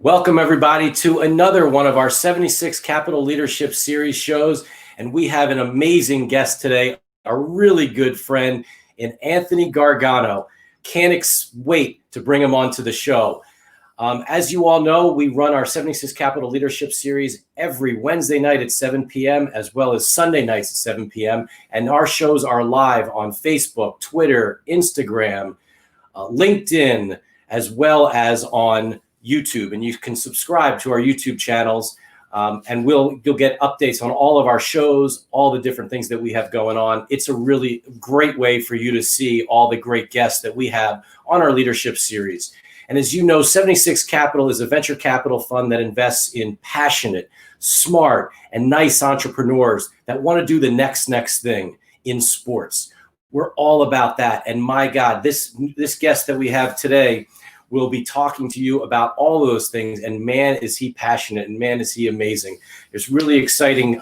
Welcome, everybody, to another one of our 76 Capital Leadership Series shows. And we have an amazing guest today, a really good friend in Anthony Gargano. Can't wait to bring him onto the show. As you all know, we run our 76 Capital Leadership Series every Wednesday night at 7 p.m. as well as Sunday nights at 7 p.m. And our shows are live on Facebook, Twitter, Instagram, LinkedIn, as well as on YouTube. And you can subscribe to our YouTube channels, and you'll get updates on all of our shows, all the different things that we have going on. It's a really great way for you to see all the great guests that we have on our leadership series. And as you know, 76 Capital is a venture capital fund that invests in passionate, smart, and nice entrepreneurs that want to do the next thing in sports. We're all about that. And my God, this guest that we have today will be talking to you about all those things. And man, is he passionate, and man, is he amazing. It's really exciting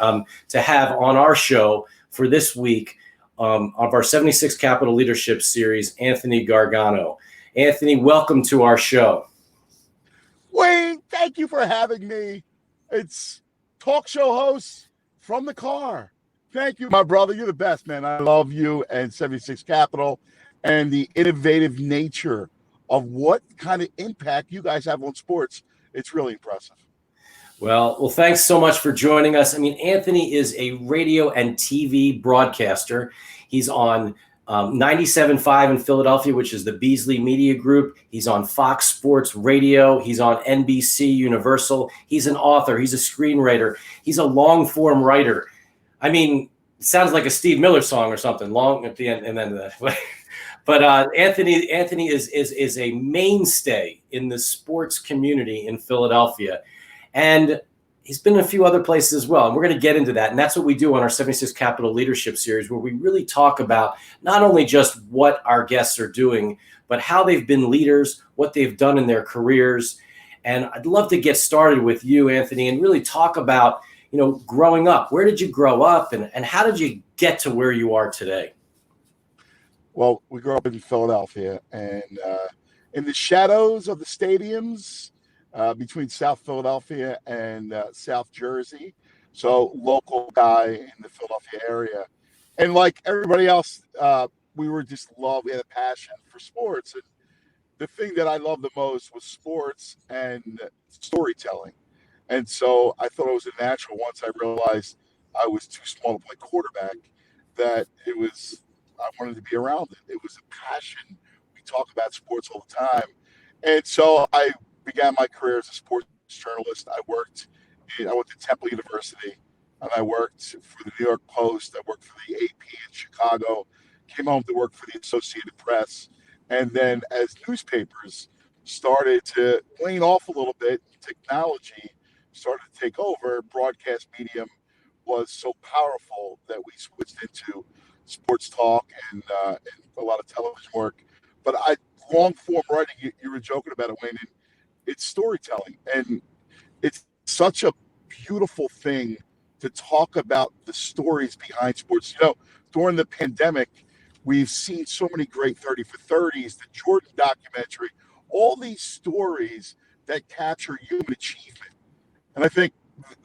to have on our show for this week of our 76 Capital Leadership Series, Anthony Gargano. Anthony, welcome to our show. Wayne, thank you for having me. It's talk show host from the car. Thank you, my brother. You're the best, man. I love you and 76 Capital and the innovative nature of what kind of impact you guys have on sports. It's really impressive. Well, thanks so much for joining us. I mean, Anthony is a radio and TV broadcaster. He's on 97.5 in Philadelphia, which is the Beasley Media Group. He's on Fox Sports Radio. He's on NBC Universal. He's an author. He's a screenwriter. He's a long-form writer. I mean, it sounds like a Steve Miller song or something, long at the end and then But Anthony is a mainstay in the sports community in Philadelphia, and he's been in a few other places as well. And we're going to get into that. And that's what we do on our 76 Capital Leadership Series, where we really talk about not only just what our guests are doing, but how they've been leaders, what they've done in their careers. And I'd love to get started with you, Anthony, and really talk about, growing up. Where did you grow up, and how did you get to where you are today? Well, we grew up in Philadelphia, and in the shadows of the stadiums between South Philadelphia and South Jersey. So local guy in the Philadelphia area. And like everybody else, we were just we had a passion for sports. And the thing that I loved the most was sports and storytelling. And so I thought it was a natural, once I realized I was too small to play quarterback, that I wanted to be around it. It was a passion. We talk about sports all the time. And so I began my career as a sports journalist. I went to Temple University, and I worked for the New York Post. I worked for the AP in Chicago, came home to work for the Associated Press. And then as newspapers started to wane off a little bit, technology started to take over, broadcast medium was so powerful that we switched into sports talk and a lot of television work. But long form writing, you were joking about it, Wayne, and it's storytelling. And it's such a beautiful thing to talk about the stories behind sports. During the pandemic, we've seen so many great 30 for 30s, the Jordan documentary, all these stories that capture human achievement. And I think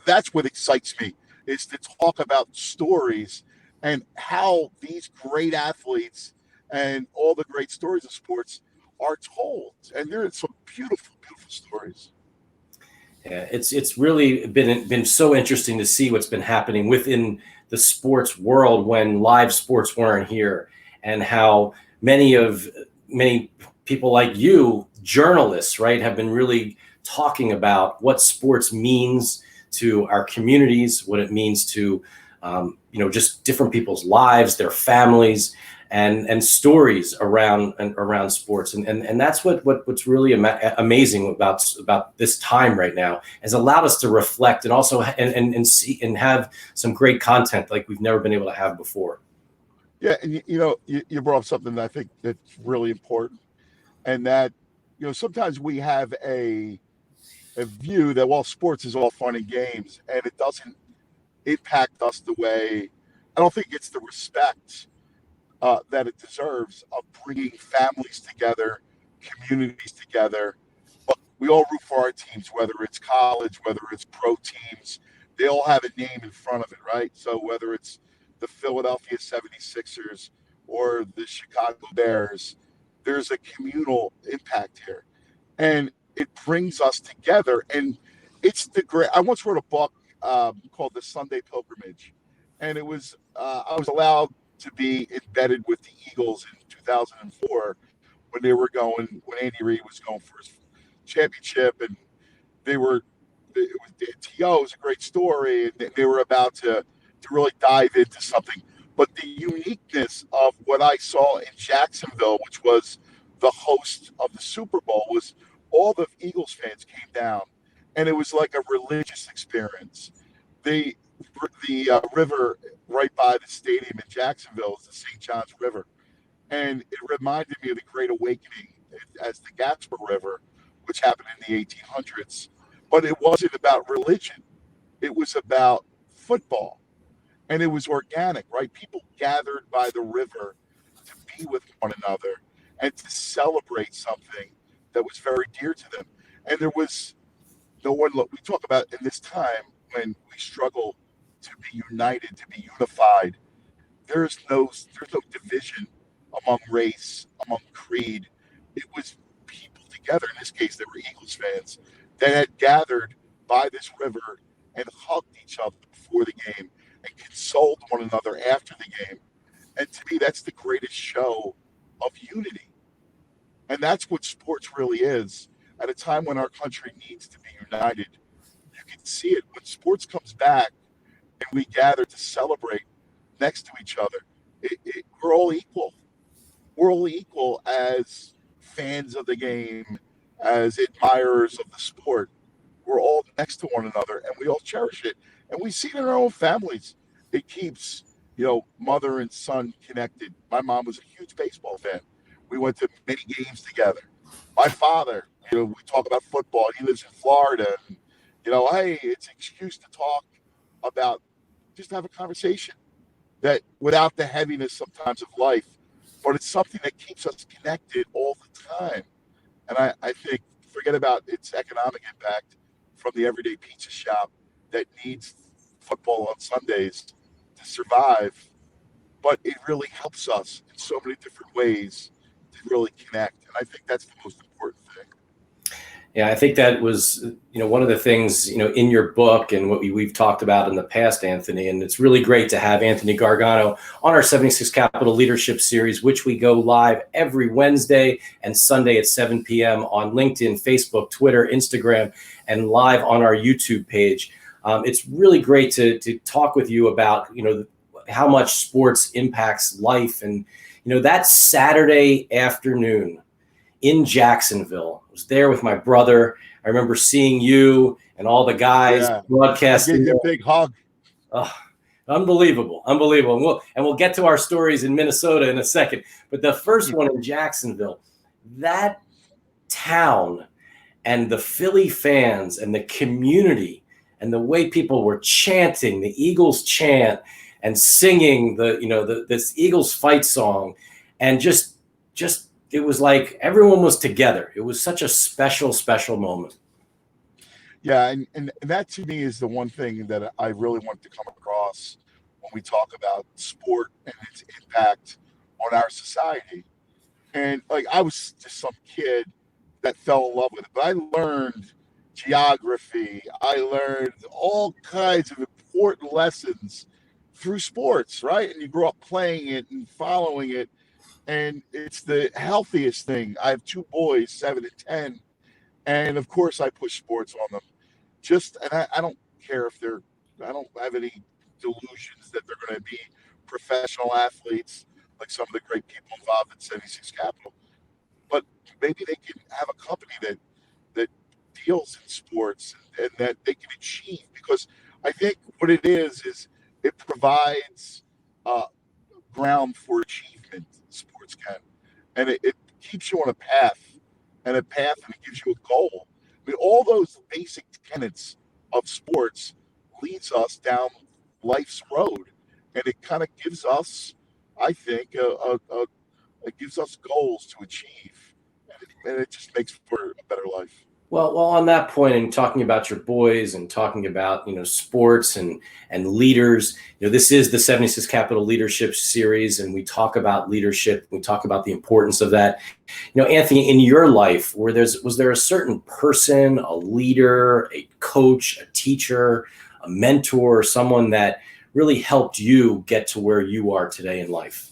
that's what excites me, is to talk about stories and how these great athletes and all the great stories of sports are told. And there are some beautiful, beautiful stories. Yeah, it's really been so interesting to see what's been happening within the sports world when live sports weren't here, and how many people like you, journalists, right, have been really talking about what sports means to our communities, what it means to just different people's lives, their families, and stories around sports, and that's what's really amazing about this time right now, has allowed us to reflect and also and see and have some great content like we've never been able to have before. Yeah, and you brought up something that I think that's really important, and that sometimes we have a view that, well, sports is all fun and games, and it doesn't impact us the way, I don't think it gets the respect that it deserves, of bringing families together, communities together. But we all root for our teams, whether it's college, whether it's pro teams. They all have a name in front of it, right? So whether it's the Philadelphia 76ers or the Chicago Bears, there's a communal impact here. And it brings us together. And it's the great. I once wrote a book called The Sunday Pilgrimage, and I was allowed to be embedded with the Eagles in 2004 when when Andy Reid was going for his championship, and they were TO was a great story, and they were about to really dive into something. But the uniqueness of what I saw in Jacksonville, which was the host of the Super Bowl, was all the Eagles fans came down, and it was like a religious experience. The river right by the stadium in Jacksonville is the St. John's River, and it reminded me of the Great Awakening as the Gaspar River, which happened in the 1800s. But it wasn't about religion; it was about football, and it was organic, right? People gathered by the river to be with one another and to celebrate something that was very dear to them. And there was no one. Look, we talk about in this time when we struggle to be united, to be unified. There's no division among race, among creed. It was people together. In this case, they were Eagles fans that had gathered by this river and hugged each other before the game and consoled one another after the game. And to me, that's the greatest show of unity. And that's what sports really is. At a time when our country needs to be united, you can see it when sports comes back and we gather to celebrate next to each other. We're all equal. We're all equal as fans of the game, as admirers of the sport. We're all next to one another and we all cherish it. And we see it in our own families. It keeps, mother and son connected. My mom was a huge baseball fan. We went to many games together. My father, we talk about football. He lives in Florida. And, hey, it's an excuse to talk about, just have a conversation that without the heaviness sometimes of life, but it's something that keeps us connected all the time. And I think, forget about its economic impact from the everyday pizza shop that needs football on Sundays to survive, but it really helps us in so many different ways to really connect. And I think that's the most important thing. Yeah, I think that was, one of the things, in your book and what we've talked about in the past, Anthony. And it's really great to have Anthony Gargano on our 76 Capital Leadership Series, which we go live every Wednesday and Sunday at 7 p.m. on LinkedIn, Facebook, Twitter, Instagram, and live on our YouTube page. It's really great to talk with you about, how much sports impacts life. And, that Saturday afternoon in Jacksonville, I was there with my brother. I remember seeing you and all the guys broadcasting. I gave you a big hug. Oh, unbelievable. And we'll get to our stories in Minnesota in a second. But the first one in Jacksonville, that town and the Philly fans and the community and the way people were chanting the Eagles chant and singing this Eagles fight song, and just it was like everyone was together. It was such a special, special moment. Yeah, and that to me is the one thing that I really want to come across when we talk about sport and its impact on our society. And like I was just some kid that fell in love with it, but I learned geography. I learned all kinds of important lessons through sports, right? And you grow up playing it and following it, and it's the healthiest thing. I have two boys, 7 and 10, and of course I push sports on them. I don't care if I don't have any delusions that they're going to be professional athletes like some of the great people involved in 76 Capital. But maybe they can have a company that deals in sports and that they can achieve, because I think what it is it provides ground for achievement. Sports can, and it keeps you on a path, and it gives you a goal. I mean, all those basic tenets of sports leads us down life's road, and it kind of gives us, I think, it gives us goals to achieve, and it just makes for a better life. Well, on that point, and talking about your boys and talking about, sports and leaders, this is the 76 Capital Leadership Series, and we talk about leadership. We talk about the importance of that. Anthony, in your life, was there a certain person, a leader, a coach, a teacher, a mentor, someone that really helped you get to where you are today in life?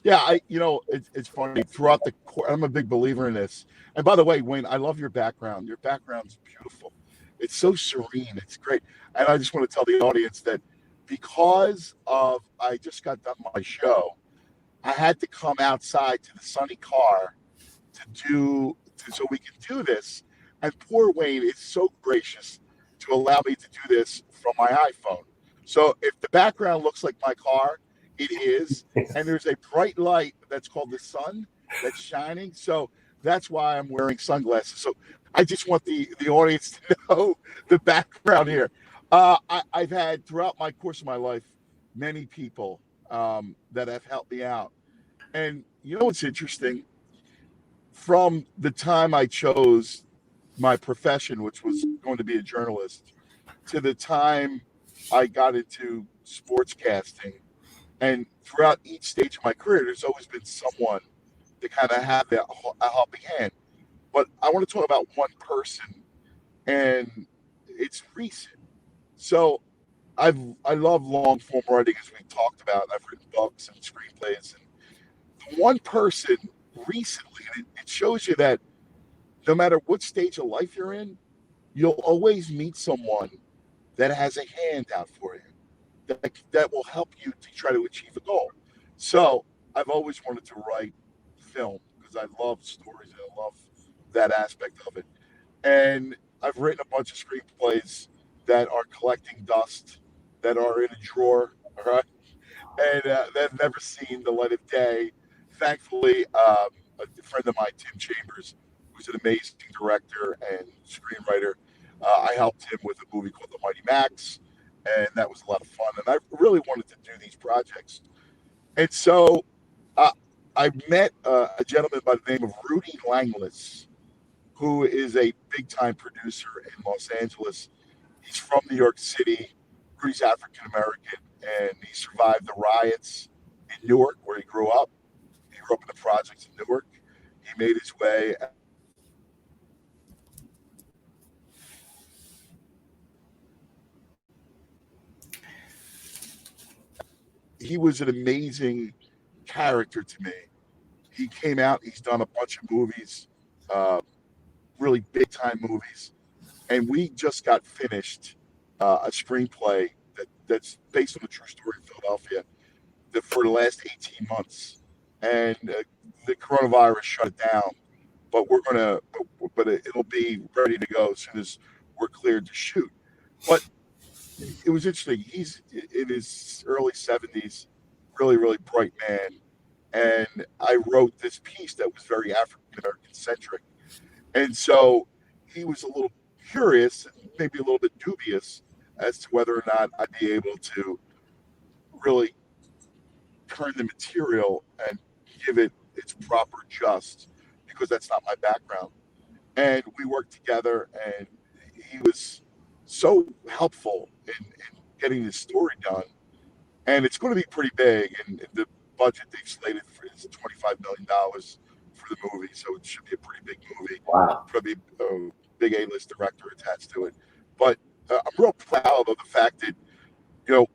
Yeah, it's funny. Throughout the course, I'm a big believer in this. And by the way, Wayne, I love your background. Your background's beautiful. It's so serene. It's great. And I just want to tell the audience that because of I just got done my show, I had to come outside to the sunny car so we can do this. And poor Wayne is so gracious to allow me to do this from my iPhone. So if the background looks like my car, it is. And there's a bright light that's called the sun that's shining. So that's why I'm wearing sunglasses. So I just want the audience to know the background here. I've had throughout my course of my life many people that have helped me out. And you know what's interesting? From the time I chose my profession, which was going to be a journalist, to the time I got into sportscasting, and throughout each stage of my career, there's always been someone to kind of have a helping hand. But I want to talk about one person, and it's recent. So I love long form writing, as we talked about. I've written books and screenplays, and the one person recently, and it shows you that no matter what stage of life you're in, you'll always meet someone that has a hand out for you, that will help you to try to achieve a goal. So I've always wanted to write film because I love stories and I love that aspect of it. And I've written a bunch of screenplays that are collecting dust, that are in a drawer, all right, and they've never seen the light of day. Thankfully, a friend of mine, Tim Chambers, who's an amazing director and screenwriter, I helped him with a movie called The Mighty Max, and that was a lot of fun. And I really wanted to do these projects. And so uh, I met a gentleman by the name of Rudy Langless, who is a big time producer in Los Angeles. He's from New York City. He's African American, and he survived the riots in Newark, where he grew up. He grew up in the projects in Newark. He made his way. He was an amazing character to me. He came out. He's done a bunch of movies, uh, really big time movies, and we just got finished a screenplay that's based on a true story in Philadelphia for the last 18 months. And the coronavirus shut it down, but but it'll be ready to go as soon as we're cleared to shoot. But it was interesting. He's in his early 70s, really, really bright man. And I wrote this piece that was very African American centric. And so he was a little curious, maybe a little bit dubious as to whether or not I'd be able to really turn the material and give it its proper just, because that's not my background. And we worked together, and he was so helpful in getting this story done. And it's going to be pretty big, and the budget they've slated for is $25 million for the movie, so it should be a pretty big movie. Wow. Probably a big A-list director attached to it. But I'm real proud of the fact that you know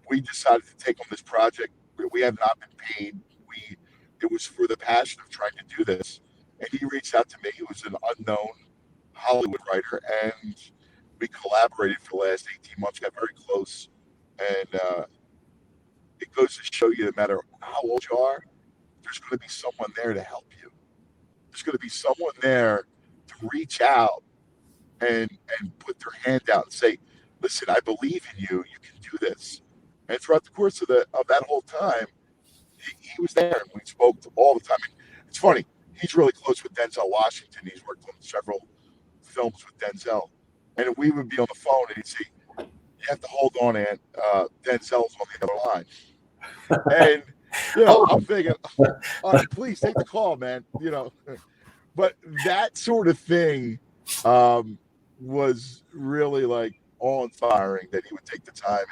we decided to take on this project. We have not been paid. It was for the passion of trying to do this. And he reached out to me. He was an unknown Hollywood writer, and we collaborated for the last 18 months. Got very close, and it goes to show you, no matter how old you are, there's going to be someone there to help you. There's going to be someone there to reach out and put their hand out and say, "Listen, I believe in you. You can do this." And throughout the course of that whole time, he was there, and we spoke all the time. And it's funny. He's really close with Denzel Washington. He's worked on several films with Denzel, and we would be on the phone, and he'd say, "You have to hold on, Aunt. Denzel's on the other line." And I'm thinking, "All right, please take the call, man." But that sort of thing was really like awe-inspiring that he would take the time.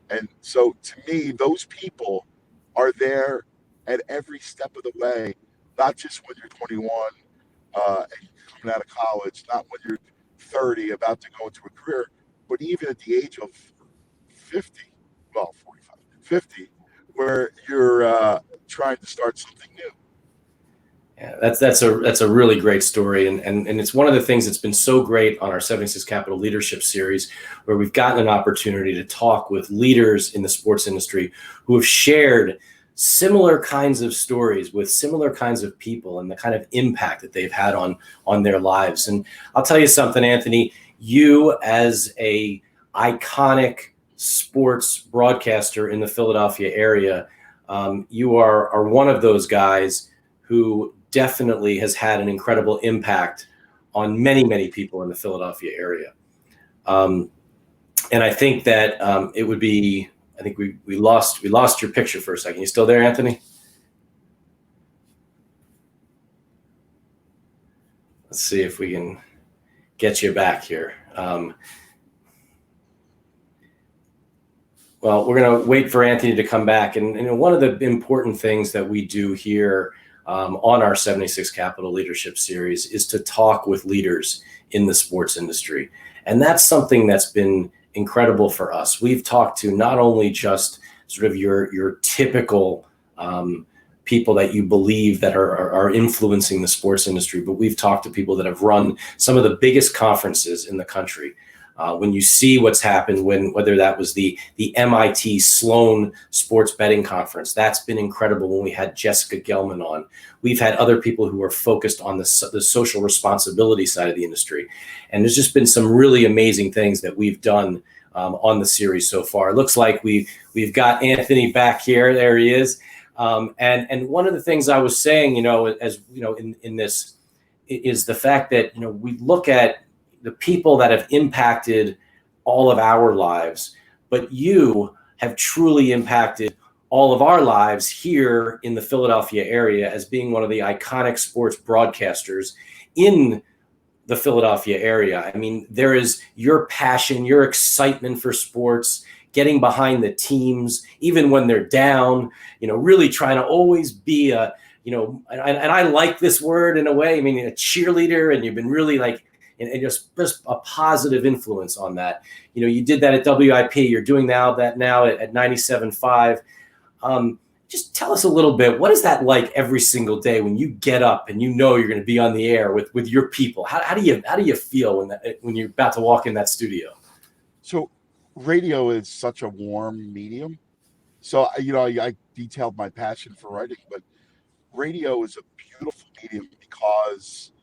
And so to me, those people are there at every step of the way, not just when you're 21 and coming out of college, not when you're 30 about to go into a career, but even at the age of 50, well, 45, 50, where you're trying to start something new. Yeah, that's a really great story, and it's one of the things that's been so great on our 76 Capital Leadership Series, where we've gotten an opportunity to talk with leaders in the sports industry who have shared similar kinds of stories with similar kinds of people and the kind of impact that they've had on their lives. And I'll tell you something, Anthony, you as a iconic sports broadcaster in the Philadelphia area, you are one of those guys who definitely has had an incredible impact on many, many people in the Philadelphia area. And I think that it would be, I think we lost your picture for a second. You still there, Anthony? Let's see if we can get you back here. Well, we're going to wait for Anthony to come back. And one of the important things that we do here on our 76 Capital Leadership Series is to talk with leaders in the sports industry. And that's something that's been incredible for us. We've talked to not only just sort of your typical people that you believe that are influencing the sports industry, but we've talked to people that have run some of the biggest conferences in the country. When you see what's happened, whether that was the MIT Sloan Sports Betting Conference, that's been incredible when we had Jessica Gelman on. We've had other people who are focused on the social responsibility side of the industry. And there's just been some really amazing things that we've done on the series so far. It looks like we've got Anthony back here. There he is. And one of the things I was saying, as in this is the fact that, we look at the people that have impacted all of our lives, but you have truly impacted all of our lives here in the Philadelphia area as being one of the iconic sports broadcasters in the Philadelphia area. I mean, there is your passion, your excitement for sports, getting behind the teams, even when they're down, really trying to always be and I like this word in a way, I mean, a cheerleader, and you've been really and just a positive influence on that. You did that at WIP. You're doing that now at 97.5. Just tell us a little bit. What is that like every single day when you get up and you're going to be on the air with your people? How do you feel when you're about to walk in that studio? So, radio is such a warm medium. So I detailed my passion for writing, but radio is a beautiful medium because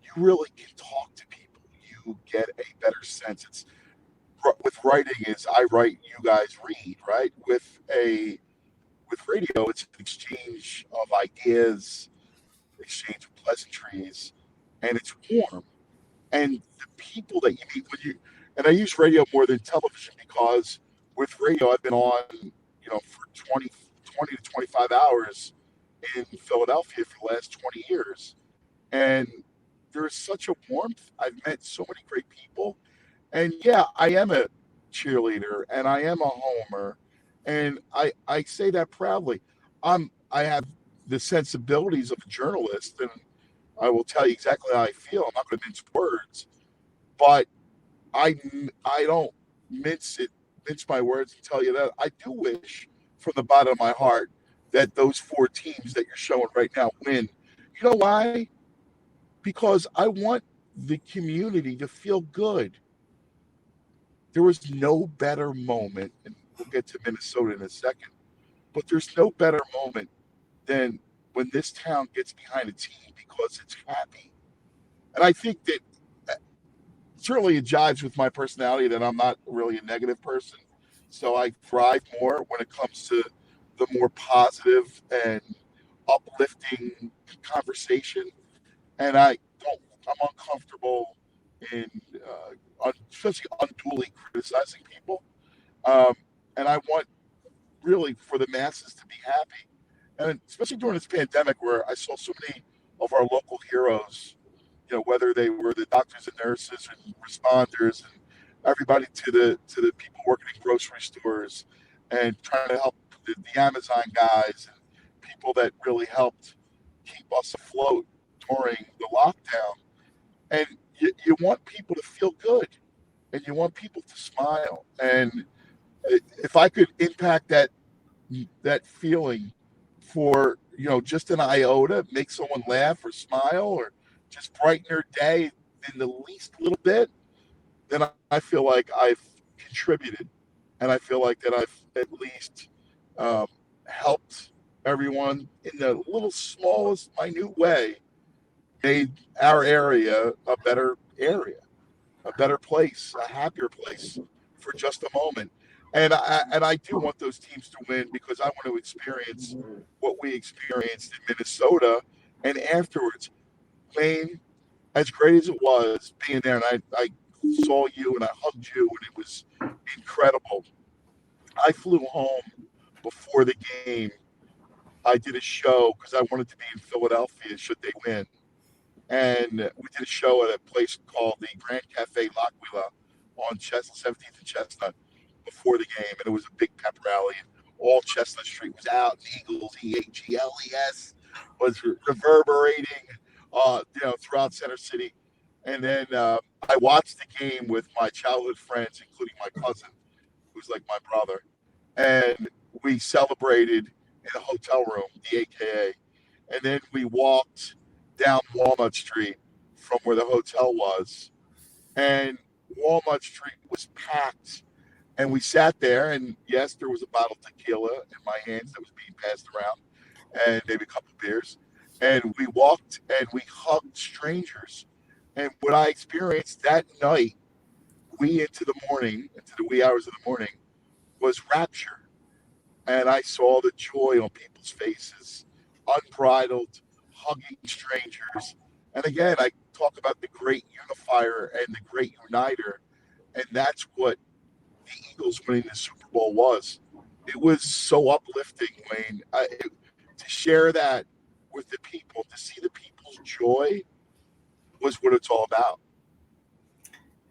you really can talk to people. You get a better sense. It's with writing is I write, you guys read, right? With radio, it's an exchange of ideas, exchange of pleasantries, and it's warm. And the people that you meet and I use radio more than television because with radio, I've been on, for 20 to 25 hours in Philadelphia for the last 20 years. And there's such a warmth. I've met so many great people. And yeah, I am a cheerleader and I am a homer. And I say that proudly. I have the sensibilities of a journalist, and I will tell you exactly how I feel. I'm not going to mince words, but I don't mince my words and tell you that I do wish from the bottom of my heart that those four teams that you're showing right now win. You know why? Because I want the community to feel good. There was no better moment, and we'll get to Minnesota in a second, but there's no better moment than when this town gets behind a team because it's happy. And I think that certainly it jives with my personality that I'm not really a negative person. So I thrive more when it comes to the more positive and uplifting conversation. And I'm uncomfortable in, especially unduly criticizing people. Um, and I want really for the masses to be happy. And especially during this pandemic where I saw so many of our local heroes whether they were the doctors and nurses and responders and everybody to the people working in grocery stores and trying to help the Amazon guys and people that really helped keep us afloat during the lockdown. And you want people to feel good and you want people to smile. And if I could impact that feeling for just an iota, make someone laugh or smile or just brighten their day in the least little bit, then I feel like I've contributed, and I feel like that I've at least um, helped everyone in the little smallest minute way, made our area a better area, a better place, a happier place for just a moment. And I do want those teams to win because I want to experience what we experienced in Minnesota. And afterwards, Wayne, as great as it was being there, and I saw you and I hugged you, and it was incredible. I flew home before the game. I did a show because I wanted to be in Philadelphia should they win. And we did a show at a place called the Grand Cafe L'Aquila on 17th and Chestnut before the game, and it was a big pep rally. And all Chestnut Street was out. And Eagles, EAGLES, was reverberating, throughout Center City. And then I watched the game with my childhood friends, including my cousin, who's like my brother, and we celebrated in a hotel room, the AKA, and then we walked down Walnut Street from where the hotel was, and Walnut Street was packed. And we sat there, and yes, there was a bottle of tequila in my hands that was being passed around, and maybe a couple of beers. And we walked and we hugged strangers. And what I experienced that night, into the morning, into the wee hours of the morning, was rapture. And I saw the joy on people's faces, unbridled, hugging strangers. And again, I talk about the great unifier and the great uniter. And that's what the Eagles winning the Super Bowl was. It was so uplifting, Wayne. To share that with the people, to see the people's joy was what it's all about.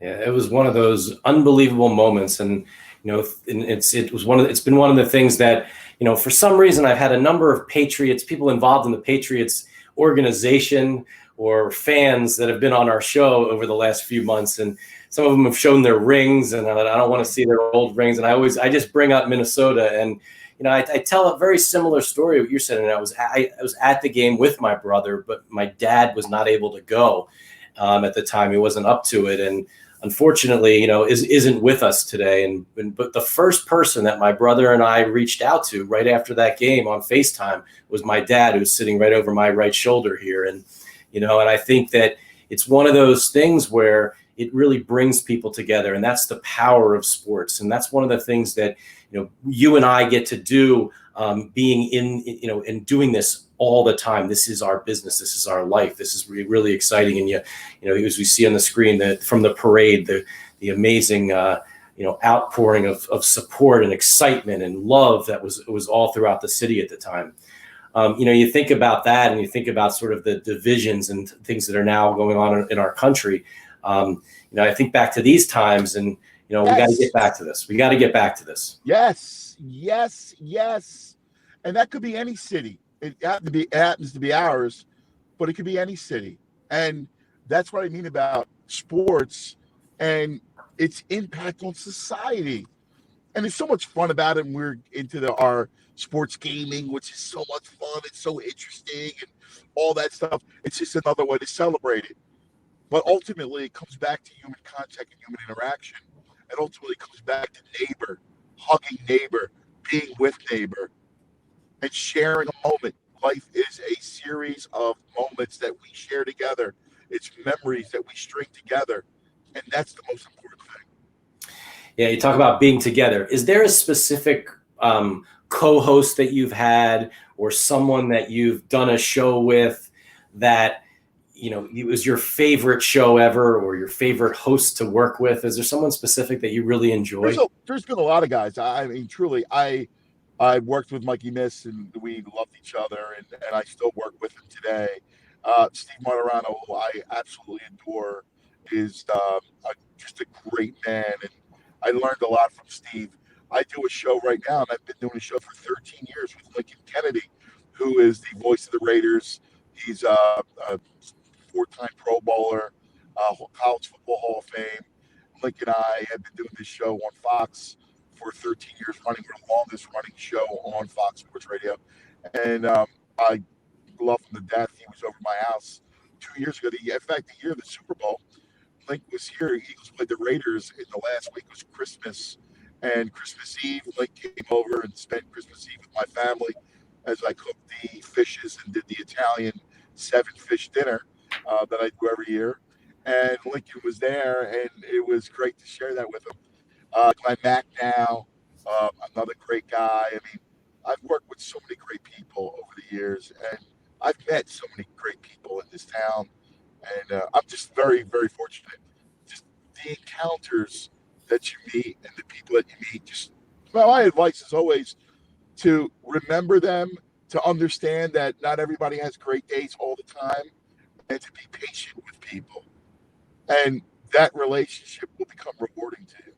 Yeah, it was one of those unbelievable moments, and it's been one of the things that for some reason I've had a number of Patriots people involved in the Patriots organization or fans that have been on our show over the last few months, and some of them have shown their rings, and I don't want to see their old rings, and I just bring up Minnesota, and I tell a very similar story what you're saying. And I was at the game with my brother, but my dad was not able to go at the time. He wasn't up to it, and unfortunately, isn't with us today. But the first person that my brother and I reached out to right after that game on FaceTime was my dad, who's sitting right over my right shoulder here. And and I think that it's one of those things where it really brings people together, and that's the power of sports. And that's one of the things that you and I get to do, being in and doing this all the time. This is our business. This is our life. This is really exciting. And as we see on the screen, from the parade, the amazing outpouring of support and excitement and love that was all throughout the city at the time. You think about that, and you think about sort of the divisions and things that are now going on in our country. I think back to these times, and we got to get back to this. We got to get back to this. Yes. And that could be any city. It happens to be ours, but it could be any city. And that's what I mean about sports and its impact on society. And there's so much fun about it. And we're into our sports gaming, which is so much fun. It's so interesting and all that stuff. It's just another way to celebrate it. But ultimately, it comes back to human contact and human interaction. It ultimately comes back to neighbor, hugging neighbor, being with neighbor, and sharing a moment. Life is a series of moments that we share together. It's memories that we string together. And that's the most important thing. Yeah, you talk about being together. Is there a specific co-host that you've had or someone that you've done a show with that it was your favorite show ever or your favorite host to work with? Is there someone specific that you really enjoy? There's been a lot of guys. I mean, truly, I worked with Mikey Miss, and we loved each other, and I still work with him today. Steve Martirano, who I absolutely adore, is just a great man, and I learned a lot from Steve. I do a show right now, and I've been doing a show for 13 years with Lincoln Kennedy, who is the voice of the Raiders. He's a four-time Pro Bowler, College Football Hall of Fame. Lincoln and I have been doing this show on Fox for 13 years running. We're the longest running show on Fox Sports Radio, and I love him to death. He was over my house 2 years ago. In fact, the year of the Super Bowl, Link was here. Eagles played the Raiders, and the last week was Christmas. And Christmas Eve, Link came over and spent Christmas Eve with my family as I cooked the fishes and did the Italian 7-fish dinner that I do every year. And Lincoln was there, and it was great to share that with him. Glenn Mack now, another great guy. I mean, I've worked with so many great people over the years, and I've met so many great people in this town, and I'm just very, very fortunate. Just the encounters that you meet and the people that you meet. Just my advice is always to remember them, to understand that not everybody has great days all the time, and to be patient with people, and that relationship will become rewarding to you.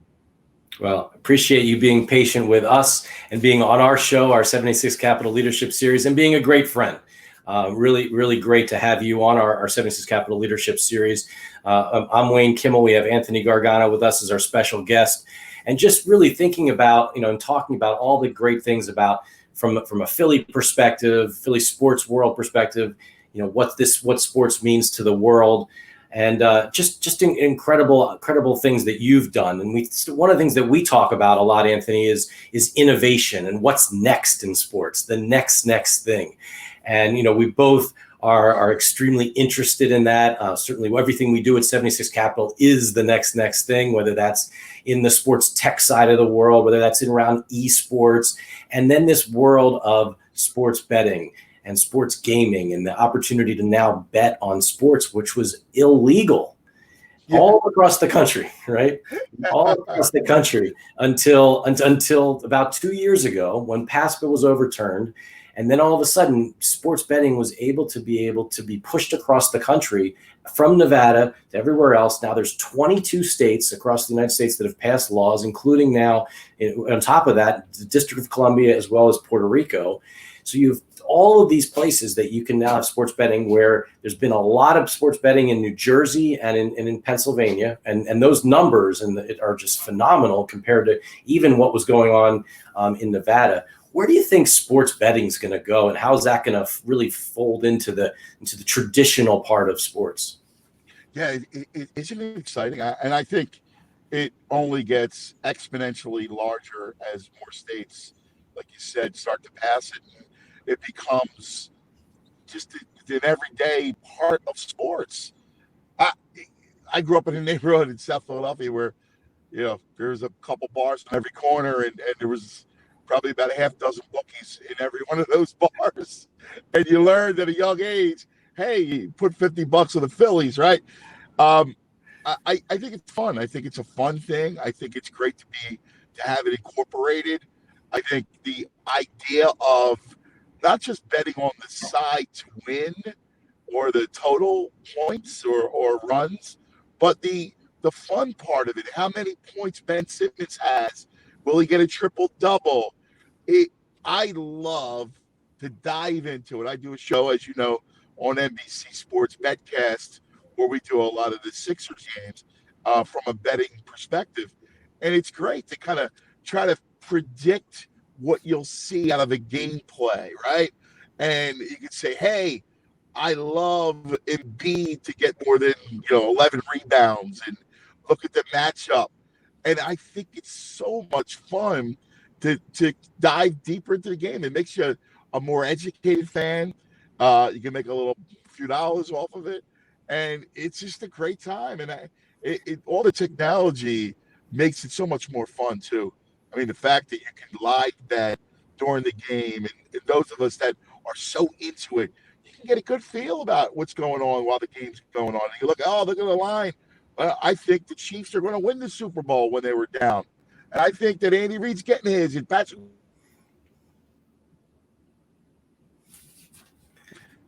Well, appreciate you being patient with us and being on our show, our 76 Capital Leadership Series, and being a great friend. Really, really great to have you on our 76 Capital Leadership Series. I'm Wayne Kimmel. We have Anthony Gargano with us as our special guest, and just really thinking about, and talking about all the great things about from a Philly perspective, Philly sports world perspective, what sports means to the world. And just incredible things that you've done. And one of the things that we talk about a lot, Anthony, is innovation and what's next in sports, the next thing. And we both are extremely interested in that. Certainly, everything we do at 76 Capital is the next thing, whether that's in the sports tech side of the world, whether that's around esports, and then this world of sports betting and sports gaming, and the opportunity to now bet on sports, which was illegal all across the country, right? All across the country until about 2 years ago, when PASPA was overturned. And then all of a sudden, sports betting was able to be pushed across the country from Nevada to everywhere else. Now there's 22 states across the United States that have passed laws, including now, on top of that, the District of Columbia, as well as Puerto Rico. So you've all of these places that you can now have sports betting, where there's been a lot of sports betting in New Jersey and in Pennsylvania. And those numbers are just phenomenal compared to even what was going on in Nevada. Where do you think sports betting is going to go, and how is that going to really fold into the traditional part of sports? Yeah, isn't it exciting? And I think it only gets exponentially larger as more states, like you said, start to pass it. And it becomes just an everyday part of sports. I grew up in a neighborhood in South Philadelphia where, there's a couple bars on every corner, and there was probably about a half dozen bookies in every one of those bars. And you learned at a young age, hey, you put $50 on the Phillies, right? I think it's fun. I think it's a fun thing. I think it's great to have it incorporated. I think the idea of not just betting on the side to win or the total points or runs, but the fun part of it. How many points Ben Simmons has? Will he get a triple-double? I love to dive into it. I do a show, as you know, on NBC Sports Betcast, where we do a lot of the Sixers games from a betting perspective. And it's great to kind of try to predict what you'll see out of a gameplay, right? And you can say, hey, I love Embiid to get more than 11 rebounds, and look at the matchup. And I think it's so much fun to dive deeper into the game. It makes you a more educated fan. You can make a few dollars off of it, and it's just a great time. And all the technology makes it so much more fun too. I mean, the fact that you can live bet during the game, and those of us that are so into it, you can get a good feel about what's going on while the game's going on. And you look at the line. I think the Chiefs are going to win the Super Bowl when they were down. And I think that Andy Reid's getting his. And Patrick.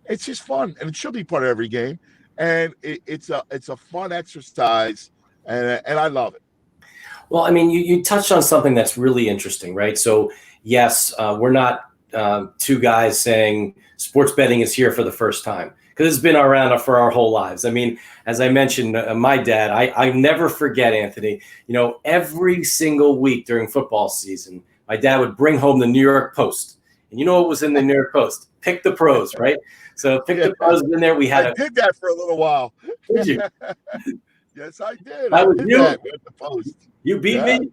It's just fun, and it should be part of every game. And it's a fun exercise, and I love it. Well, I mean, you touched on something that's really interesting, right? So, yes, we're not two guys saying sports betting is here for the first time because it's been around for our whole lives. I mean, as I mentioned, my dad, I never forget, Anthony, every single week during football season, my dad would bring home the New York Post. And you know what was in the New York Post? Pick the Pros, right? So Pick Yeah, the Pros was in there. We had I did that for a little while. did you? Yes, I did. I That was did you. that with the Post. You beat Yeah. me.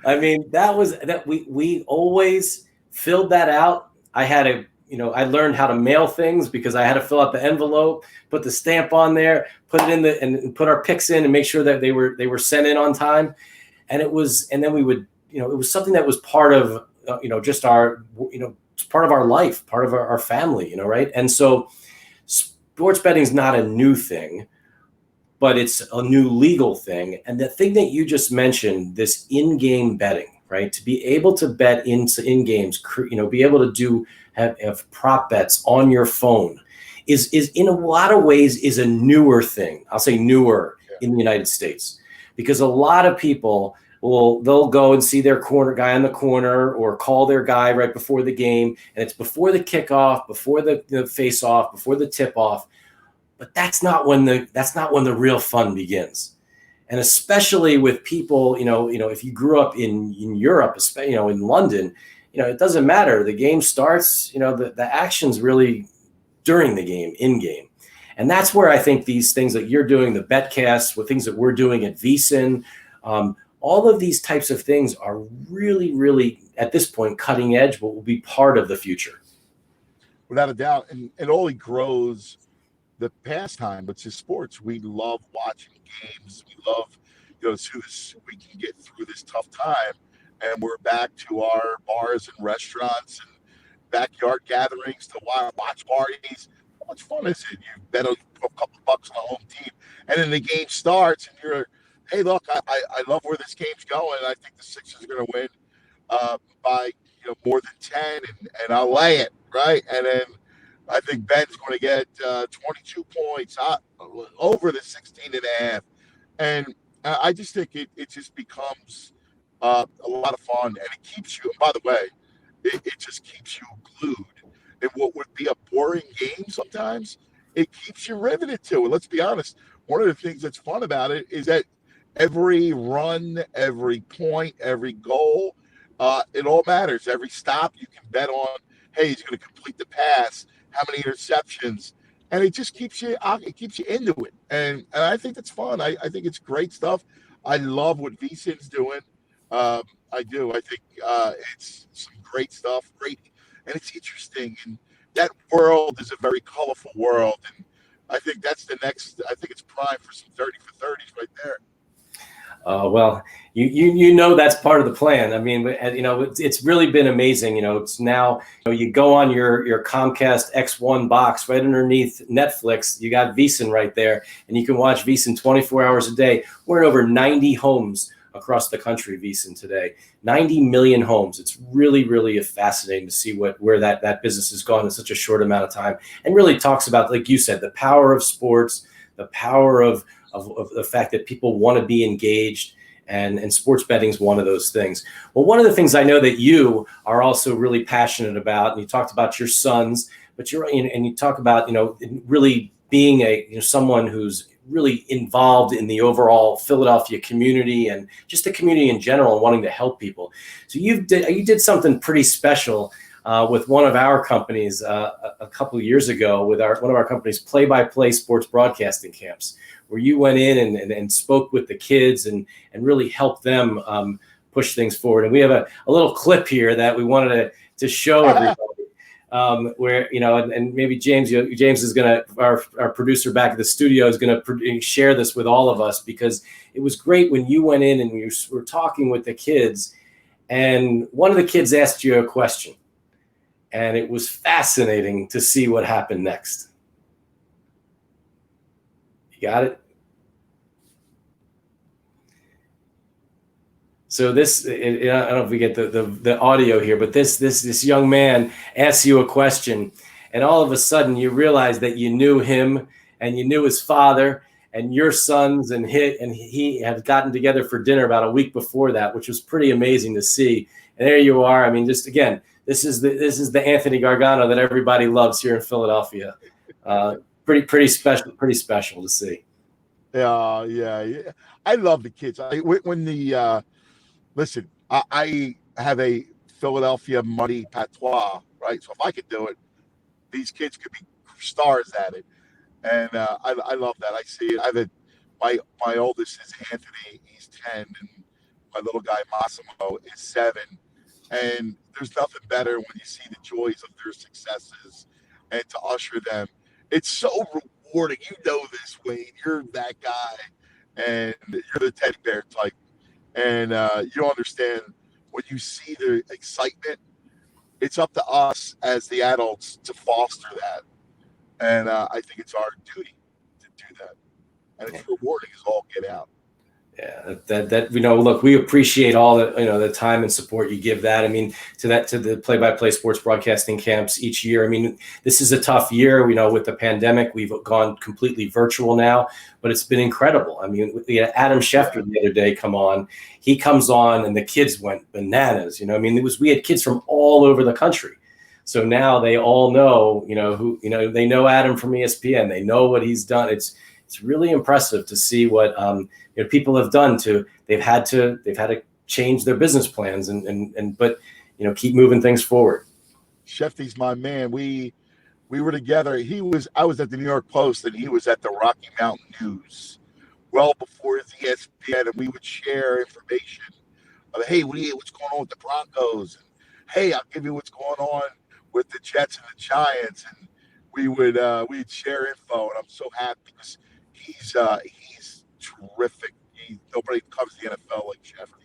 I mean, that we always filled that out. I had I learned how to mail things because I had to fill out the envelope, put the stamp on there, put it in and put our picks in and make sure that they were sent in on time. And then we would, it was something that was part of, just our, part of our life, part of our family, right? And so sports betting is not a new thing, but it's a new legal thing. And the thing that you just mentioned, this in-game betting, right? To be able to bet in games, be able to have prop bets on your phone is in a lot of ways is a newer thing. I'll say newer in the United States, because a lot of people they'll go and see their corner guy on the corner or call their guy right before the game. And it's before the kickoff, before the face off, before the tip off. But that's not when the real fun begins. And especially with people, if you grew up in Europe, especially, in London, it doesn't matter. The game starts, the action's really during the game, in game. And that's where I think these things that you're doing, the betcasts, with things that we're doing at VSiN, all of these types of things are really, really, at this point, cutting edge, but will be part of the future. Without a doubt. And it only grows the pastime, which is sports. We love watching games. We love, as soon as we can get through this tough time and we're back to our bars and restaurants and backyard gatherings to watch parties. How much fun is it? You bet a couple bucks on the home team, and then the game starts, and you're, hey, look, I love where this game's going. I think the Sixers are going to win by more than 10, and I'll lay it, right? And then I think Ben's going to get 22 points over the 16 and a half. And I just think it just becomes a lot of fun, and it keeps you, and by the way, it just keeps you glued. And what would be a boring game sometimes, it keeps you riveted to it. Let's be honest. One of the things that's fun about it is that every run, every point, every goal, it all matters. Every stop you can bet on, hey, he's going to complete the pass, how many interceptions, and it just keeps you into it. And I think that's fun. I think it's great stuff. I love what VSiN's doing. I do. I think it's some great stuff. Great, and it's interesting. And that world is a very colorful world. And I think that's the next. I think it's prime for some 30 for 30s right there. Well, that's part of the plan. I mean, it's really been amazing. It's now, you go on your Comcast X1 box right underneath Netflix. You got VSiN right there, and you can watch VSiN 24 hours a day. We're in over 90 homes across the country, VSiN today, 90 million homes. It's really, really fascinating to see where that business has gone in such a short amount of time, and really talks about, like you said, the power of sports, the power of the fact that people want to be engaged, and sports betting is one of those things. Well, one of the things I know that you are also really passionate about, and you talked about your sons, but you talk about, really being someone who's really involved in the overall Philadelphia community and just the community in general, and wanting to help people. So you did something pretty special with one of our companies a couple of years ago with one of our company's play-by-play sports broadcasting camps, where you went in and spoke with the kids and really helped them push things forward. And we have a little clip here that we wanted to show everybody, where, and maybe James is going to, our producer back at the studio, is going to share this with all of us, because it was great when you went in and you were talking with the kids, and one of the kids asked you a question, and it was fascinating to see what happened next. You got it? So this, I don't know if we get the audio here, but this young man asks you a question, and all of a sudden you realize that you knew him and you knew his father and your sons, and he had gotten together for dinner about a week before that, which was pretty amazing to see. And there you are. I mean, just again, this is the Anthony Gargano that everybody loves here in Philadelphia. Pretty special to see. Yeah. I love the kids. Listen, I have a Philadelphia muddy patois, right? So if I could do it, these kids could be stars at it. And I love that. I see it. My oldest is Anthony. He's 10, and my little guy Massimo is 7. And there's nothing better when you see the joys of their successes and to usher them. It's so rewarding. You know this, Wayne. You're that guy, and you're the teddy bear type. And you don't understand when you see the excitement. It's up to us as the adults to foster that. And I think it's our duty to do that. And it's rewarding as all get out. Yeah, that look, we appreciate all the time and support you give that. I mean, to the play-by-play sports broadcasting camps each year. I mean, this is a tough year. With the pandemic, we've gone completely virtual now, but it's been incredible. I mean, we had Adam Schefter the other day come on. He comes on, and the kids went bananas. I mean, we had kids from all over the country. So now they all know, who they know Adam from ESPN. They know what he's done. It's really impressive to see what people have done. They've had to change their business plans but keep moving things forward. Shefty's my man. We were together. I was at the New York Post, and he was at the Rocky Mountain News well before his ESPN, and we would share information of, hey, what's going on with the Broncos? And, hey, I'll give you what's going on with the Jets and the Giants. And we'd share info, and I'm so happy because he's terrific. Nobody covers the NFL like Shefty.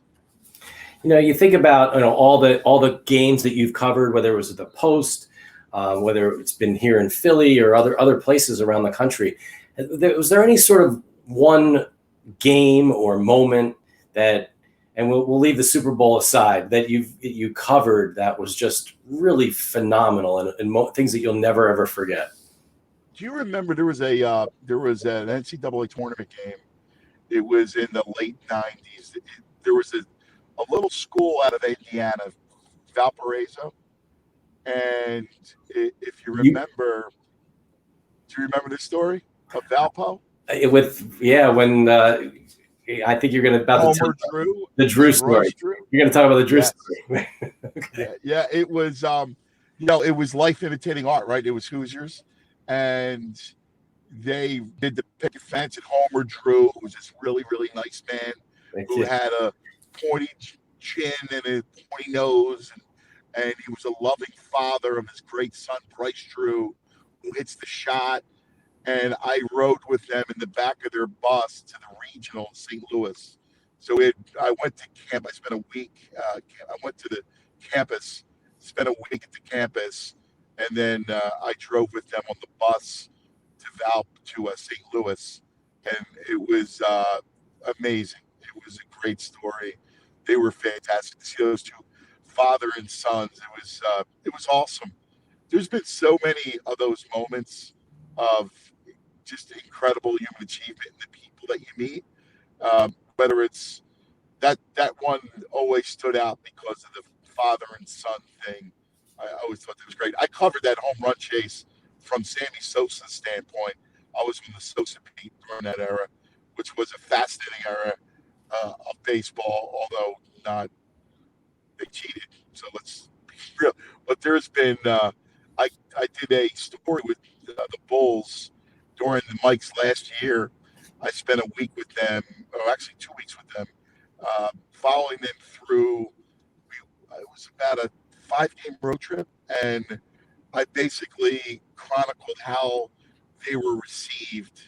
You think about all the games that you've covered, whether it was at the Post, whether it's been here in Philly or other places around the country. Was there any sort of one game or moment that, and we'll leave the Super Bowl aside, that you covered that was just really phenomenal and things that you'll never ever forget? Do you remember there was an NCAA tournament game? It was in the late 90s. There was a little school out of Indiana, Valparaiso. And if you remember, do you remember this story of Valpo? When I think you're going to about Homer to Drew, the Drew story. Drew. You're going to talk about the Drew story. Okay. Yeah. It was it was life imitating art, right? It was Hoosiers, and they did the picket fence, and Homer Drew, who was this really, really nice man who had a pointy chin and a pointy nose, and he was a loving father of his great son, Bryce Drew, who hits the shot. And I rode with them in the back of their bus to the regional in St. Louis. So I went to camp. I spent a week. I went to the campus, spent a week at the campus, and then I drove with them on the bus to St. Louis, and it was amazing. It was a great story. They were fantastic to see those two, father and sons. It was awesome. There's been so many of those moments of just incredible human achievement in the people that you meet. Whether it's that one always stood out because of the father and son thing. I always thought that was great. I covered that home run chase from Sammy Sosa's standpoint. I was on the Sosa beat during that era, which was a fascinating era of baseball, although not they cheated. So let's be real. But there's been I did a story with the Bulls during the Mikes last year. I spent a week with them, or actually 2 weeks with them, following them through. It was about a 5-game road trip, and I basically chronicled how they were received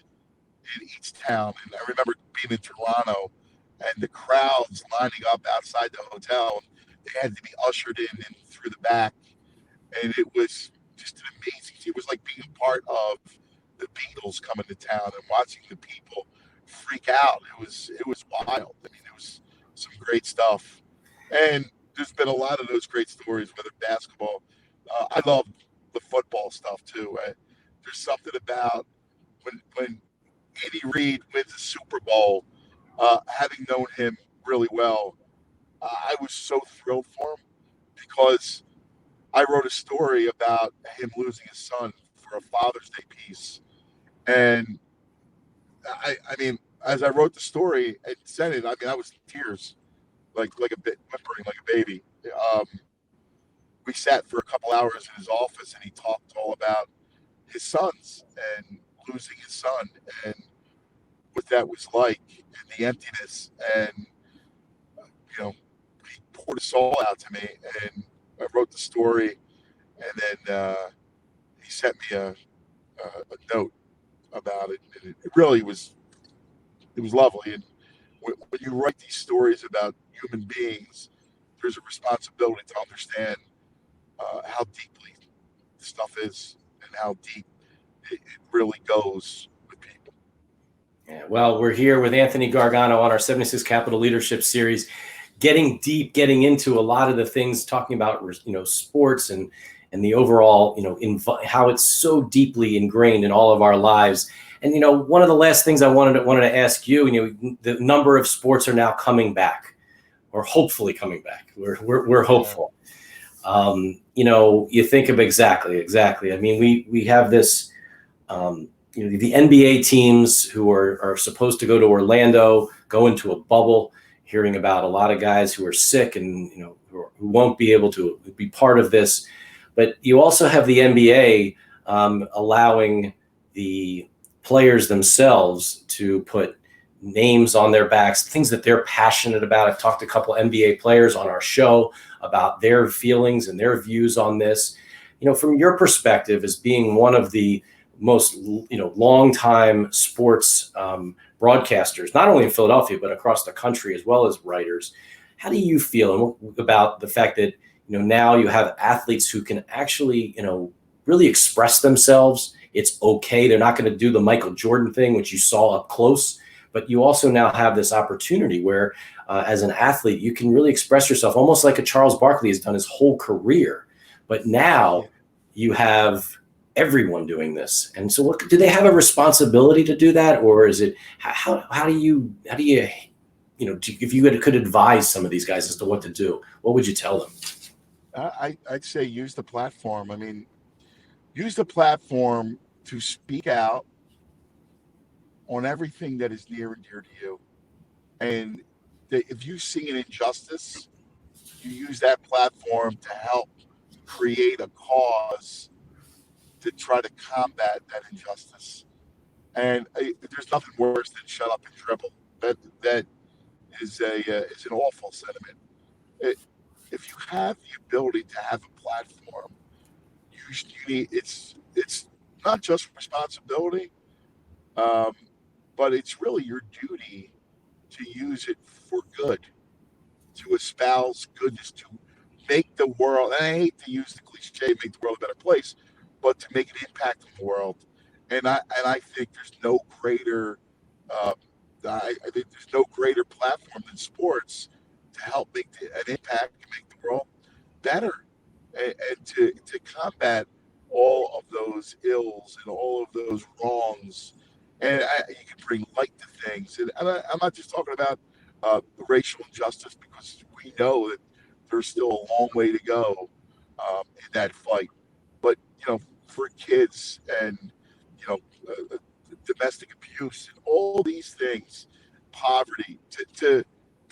in each town. And I remember being in Toronto, and the crowds lining up outside the hotel. They had to be ushered in and through the back, and it was just an amazing. It was like being a part of the Beatles coming to town and watching the people freak out. It was wild. I mean, it was some great stuff. And there's been a lot of those great stories, whether basketball. I love the football stuff too. There's something about when Andy Reid wins a Super Bowl, having known him really well, I was so thrilled for him because I wrote a story about him losing his son for a Father's Day piece, and I mean, as I wrote the story and sent it, I mean, I was in tears, like a bit whimpering like a baby. Um, we sat for a couple hours in his office, and he talked all about his sons and losing his son and what that was like and the emptiness. And he poured his soul out to me, and I wrote the story, and then he sent me a note about it, and it really was lovely. And when you write these stories about human beings, there's a responsibility to understand how deeply stuff is and how deep it really goes with people. Yeah, well, we're here with Anthony Gargano on our 76 Capital Leadership Series, getting deep, getting into a lot of the things, talking about sports and the overall how it's so deeply ingrained in all of our lives. And one of the last things I wanted to ask you, the number of sports are now coming back, or hopefully coming back. We're hopeful. You think of exactly. I mean, we have this. The NBA teams who are supposed to go to Orlando go into a bubble, hearing about a lot of guys who are sick and who won't be able to be part of this. But you also have the NBA allowing the players themselves to put names on their backs, things that they're passionate about. I've talked to a couple NBA players on our show about their feelings and their views on this. From your perspective as being one of the most longtime sports broadcasters, not only in Philadelphia but across the country, as well as writers, how do you feel about the fact that now you have athletes who can actually really express themselves? It's okay. They're not going to do the Michael Jordan thing, which you saw up close, but you also now have this opportunity where as an athlete you can really express yourself, almost like a Charles Barkley has done his whole career. But now you have everyone doing this. And so do they have a responsibility to do that? Or is it, how do you, if you could advise some of these guys as to what to do, what would you tell them? I'd say use the platform. I mean, use the platform to speak out on everything that is near and dear to you. And if you see an injustice, you use that platform to help create a cause to try to combat that injustice. And there's nothing worse than shut up and dribble. That is an awful sentiment. If you have the ability to have a platform, you need it's not just responsibility, um, but it's really your duty to use it for good, to espouse goodness, to make the world. And I hate to use the cliche, make the world a better place, but to make an impact in the world. And I think there's no greater uh, I think there's no greater platform than sports to help make an impact and make the world better, and to combat all of those ills and all of those wrongs. And you can bring light to things. And I'm not just talking about racial injustice, because we know that there's still a long way to go in that fight. But for kids and you know domestic abuse and all these things, poverty, to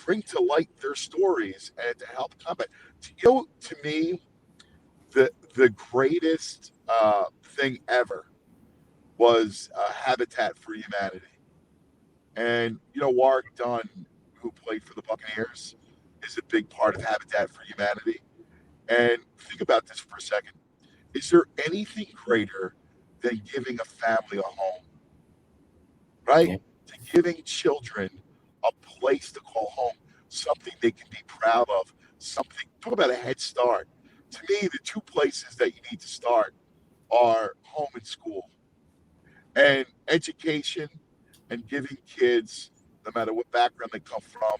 bring to light their stories and to help combat. To me, the greatest thing ever was Habitat for Humanity. And Warwick Dunn, who played for the Buccaneers, is a big part of Habitat for Humanity. And think about this for a second. Is there anything greater than giving a family a home, right? Yeah. To giving children a place to call home, something they can be proud of, something, talk about a head start. To me, the two places that you need to start are home and school. And education and giving kids, no matter what background they come from,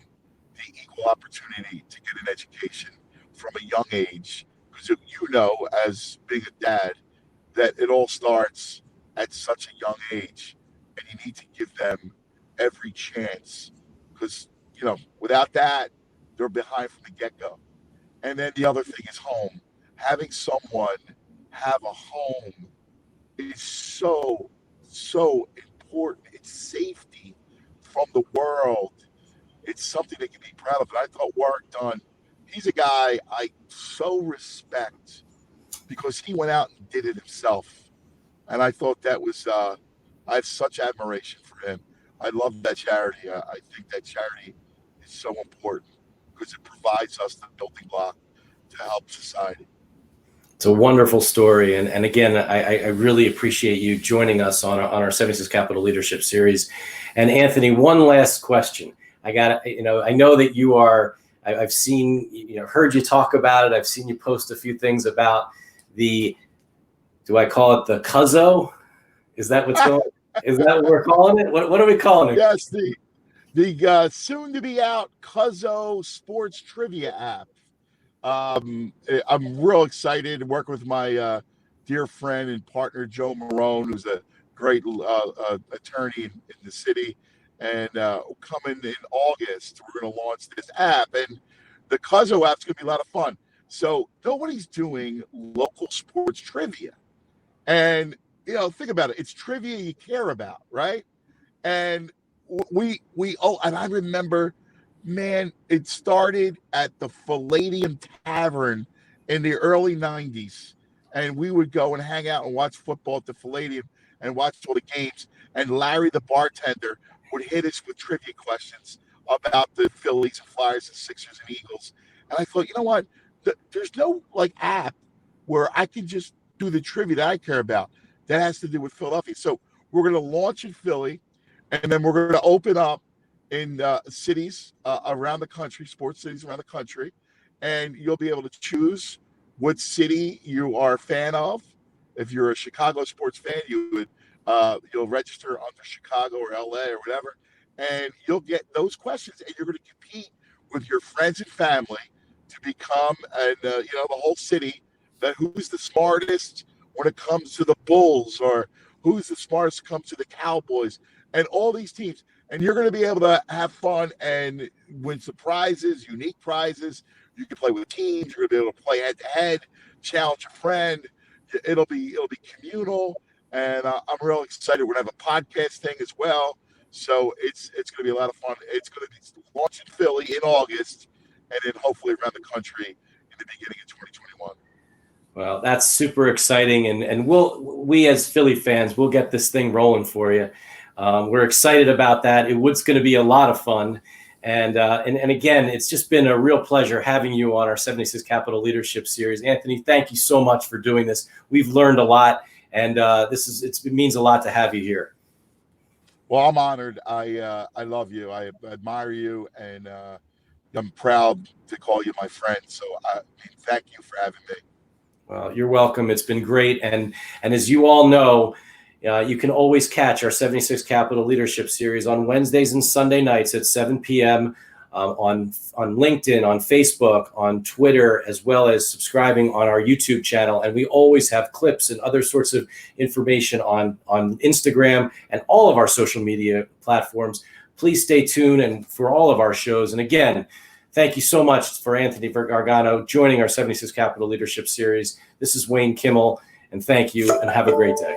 the equal opportunity to get an education from a young age. Because you know, as being a dad, that it all starts at such a young age, and you need to give them every chance. Because, you know, without that, they're behind from the get-go. And then the other thing is home. Having someone have a home is so, so important. It's safety from the world. It's something they can be proud of. And I thought Warwick Dunn, he's a guy I so respect because he went out and did it himself. And I thought that was, I have such admiration for him. I love that charity. I think that charity is so important because it provides us the building block to help society. It's a wonderful story. And again, I really appreciate you joining us on our 76 Capital Leadership Series. And Anthony, one last question. I know that you are, I've seen, heard you talk about it. I've seen you post a few things about do I call it the Cuzzo? Is that what's going Is that what we're calling it? What are we calling it? Yes, the soon to be out Cuzzo Sports Trivia app. I'm real excited to work with my dear friend and partner Joe Marone, who's a great attorney in the city. And coming in August, we're going to launch this app, and the Cuzzo app's going to be a lot of fun. So nobody's doing local sports trivia, and think about it. It's trivia you care about, right? And and I remember, man, it started at the Palladium Tavern in the early 90s. And we would go and hang out and watch football at the Palladium and watch all the games. And Larry, the bartender, would hit us with trivia questions about the Phillies and Flyers and Sixers and Eagles. And I thought, you know what? There's no app where I can just do the trivia that I care about that has to do with Philadelphia. So we're going to launch in Philly, and then we're going to open up in cities around the country, sports cities around the country, and you'll be able to choose what city you are a fan of. If you're a Chicago sports fan, you'll register under Chicago or LA or whatever, and you'll get those questions, and you're going to compete with your friends and family to become, the whole city, that who's the smartest when it comes to the Bulls, or who's the smartest when it comes to the Cowboys, and all these teams. And you're going to be able to have fun and win some prizes, unique prizes. You can play with teams. You're going to be able to play head to head, challenge a friend. It'll be communal, and I'm real excited. We're going to have a podcast thing as well, so it's going to be a lot of fun. It's going to be launched in Philly in August, and then hopefully around the country in the beginning of 2021. Well, that's super exciting, and we as Philly fans, we'll get this thing rolling for you. We're excited about that. It's going to be a lot of fun. And again, it's just been a real pleasure having you on our 76 Capital Leadership Series. Anthony, thank you so much for doing this. We've learned a lot, and it means a lot to have you here. Well, I'm honored. I love you. I admire you, and I'm proud to call you my friend. So thank you for having me. Well, you're welcome. It's been great. And as you all know, you can always catch our 76 Capital Leadership Series on Wednesdays and Sunday nights at 7 p.m. On LinkedIn, on Facebook, on Twitter, as well as subscribing on our YouTube channel. And we always have clips and other sorts of information on Instagram and all of our social media platforms. Please stay tuned and for all of our shows. And again, thank you so much for Anthony Gargano joining our 76 Capital Leadership Series. This is Wayne Kimmel, and thank you, and have a great day.